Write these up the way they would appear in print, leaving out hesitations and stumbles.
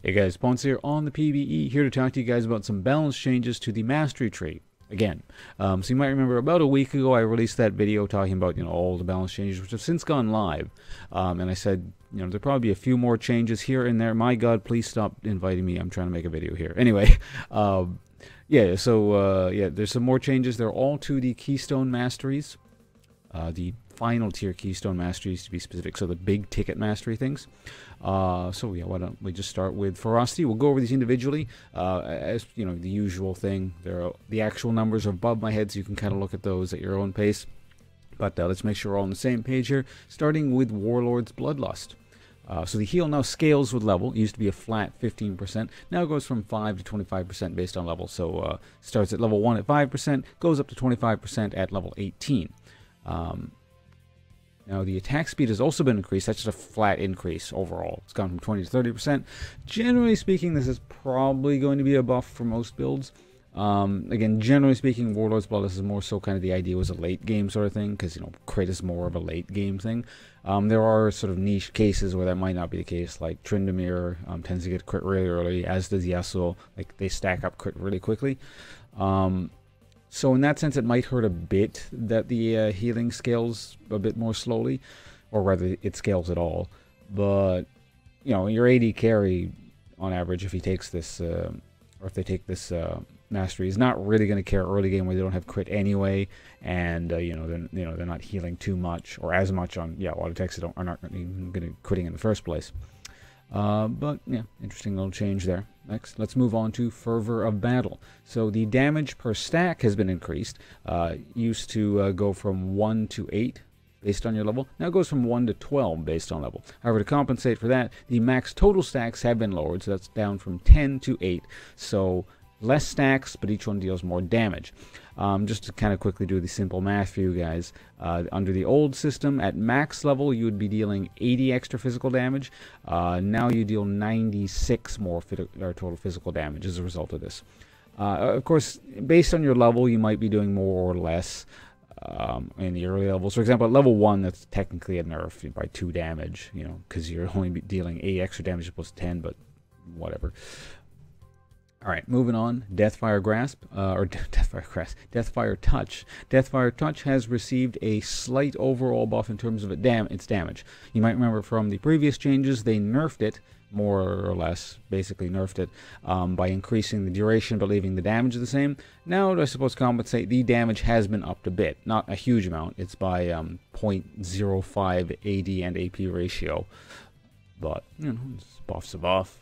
Hey guys, Ponce here on the PvE, here to talk to you guys about some balance changes to the mastery tree. Again, so you might remember about a week ago I released that video talking about, all the balance changes which have since gone live. And I said, there'll probably be a few more changes here and there. My God, please stop inviting me. I'm trying to make a video here. Anyway, there's some more changes. They're all to the Keystone masteries. The final tier Keystone masteries to be specific, so the big ticket mastery things. Why don't we just start with ferocity? We'll go over these individually, as the usual thing. The actual numbers are above my head, so you can kind of look at those at your own pace. But let's make sure we're all on the same page here. Starting with Warlords Bloodlust. So the heal now scales with level. It used to be a flat 15%. Now it goes from 5 to 25% based on level. So starts at level 1 at 5%, goes up to 25% at level 18. Now the attack speed has also been increased. That's just a flat increase overall. It's gone from 20 to 30%. Generally speaking, this is probably going to be a buff for most builds. Again, generally speaking, Warlords Bloodlust is more so kind of the idea was a late game sort of thing, because crit is more of a late game thing. There are sort of niche cases where that might not be the case, like Tryndamere tends to get crit really early, as does Yasuo. Like they stack up crit really quickly. So in that sense, it might hurt a bit that the healing scales a bit more slowly, or rather, it scales at all. But your AD carry, on average, if he takes this, or if they take this mastery, is not really going to care early game where they don't have crit anyway, and they're not healing too much or as much on a lot of techs that are not even going to critting in the first place. But yeah, interesting little change there. Next, let's move on to Fervor of Battle. So the damage per stack has been increased. Used to go from 1 to 8 based on your level. Now it goes from 1 to 12 based on level. However, to compensate for that, the max total stacks have been lowered, so that's down from 10 to 8. So less stacks, but each one deals more damage. Just to kind of quickly do the simple math for you guys, under the old system, at max level, you would be dealing 80 extra physical damage. Now you deal 96 more total physical damage as a result of this. Of course, based on your level, you might be doing more or less in the early levels. For example, at level 1, that's technically a nerf by 2 damage, because you're only dealing 8 extra damage opposed to 10, but whatever. Alright, moving on, Deathfire Grasp, Deathfire Touch. Deathfire Touch has received a slight overall buff in terms of its damage. You might remember from the previous changes, they nerfed it, more or less, basically nerfed it, by increasing the duration but leaving the damage the same. Now, I suppose to compensate, the damage has been upped a bit. Not a huge amount, it's by 0.05 AD and AP ratio. But, buff's a buff.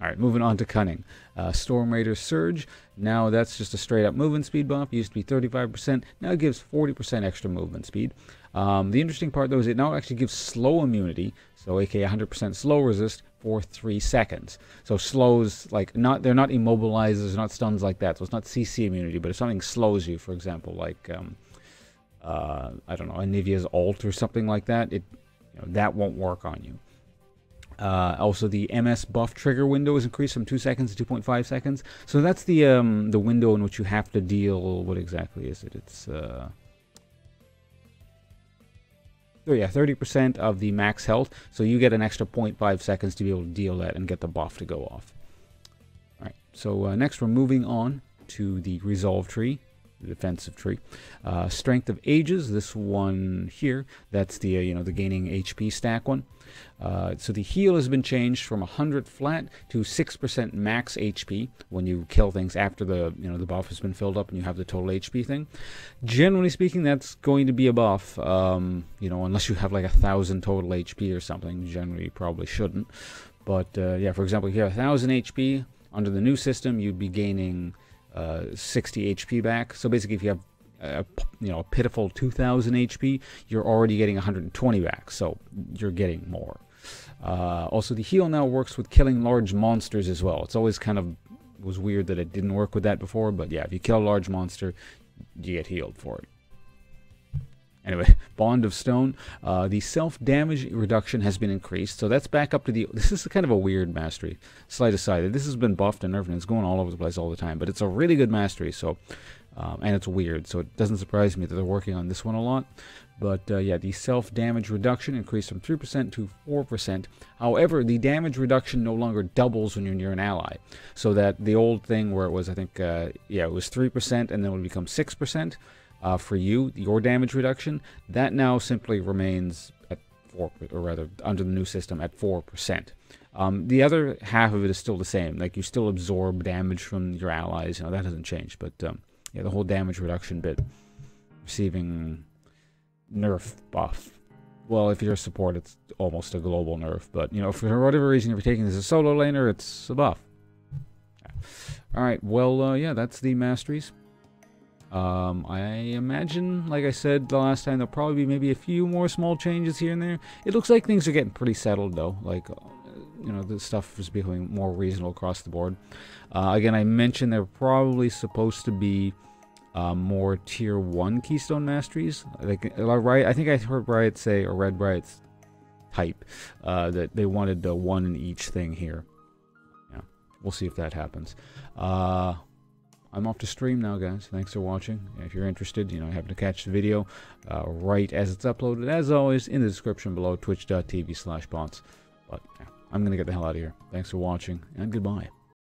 Alright, moving on to Cunning. Storm Raider Surge, now that's just a straight up movement speed buff. It used to be 35%, now it gives 40% extra movement speed. The interesting part though is it now actually gives slow immunity, so aka 100% slow resist for 3 seconds. So slows, they're not immobilizers, not stuns like that, so it's not CC immunity, but if something slows you, for example, like, I don't know, Anivia's ult or something like that, that won't work on you. Also, the MS buff trigger window is increased from 2 seconds to 2.5 seconds. So that's the window in which you have to deal. What exactly is it? It's 30% of the max health. So you get an extra 0.5 seconds to be able to deal that and get the buff to go off. All right. So next, we're moving on to the resolve tree. The defensive tree. Strength of Ages, this one here, that's the the gaining HP stack one. So the heal has been changed from 100 flat to 6% max HP when you kill things after the the buff has been filled up and you have the total HP thing. Generally speaking, that's going to be a buff, unless you have like 1,000 total HP or something. Generally, you probably shouldn't. But yeah, for example, if you have 1,000 HP under the new system, you'd be gaining 60 HP back. So basically, if you have a pitiful 2,000 HP, you're already getting 120 back. So you're getting more. Also, the heal now works with killing large monsters as well. It's always kind of was weird that it didn't work with that before, but yeah, if you kill a large monster, you get healed for it. Anyway, Bond of Stone. The self-damage reduction has been increased, so that's back up to the... This is kind of a weird mastery. Slight aside, this has been buffed and nerfed, and it's going all over the place all the time, but it's a really good mastery, so... and it's weird, so it doesn't surprise me that they're working on this one a lot. But yeah, the self-damage reduction increased from 3% to 4%. However, the damage reduction no longer doubles when you're near an ally. So that the old thing where it was, I think, yeah, it was 3% and then it would become 6% for you, your damage reduction. That now simply remains at 4%, or rather, under the new system at 4%. The other half of it is still the same. Like, you still absorb damage from your allies. You know, that hasn't changed. But, yeah, the whole damage reduction bit, receiving... nerf buff. Well, if you're a support, it's almost a global nerf, but, you know, for whatever reason, if you're taking this as a solo laner, it's a buff. Alright, well, yeah, that's the masteries. I imagine, like I said the last time, there'll probably be maybe a few more small changes here and there. It looks like things are getting pretty settled, though. Like, you know, the stuff is becoming more reasonable across the board. Again, I mentioned they're probably supposed to be more tier 1 Keystone masteries. Like, right, I think I heard Riot say, or read Riot's type, that they wanted one in each thing here. Yeah, we'll see if that happens. I'm off to stream now, guys. Thanks for watching. If you're interested, you know, happen to catch the video right as it's uploaded, as always, in the description below, twitch.tv/bots. But yeah, I'm going to get the hell out of here. Thanks for watching, and goodbye.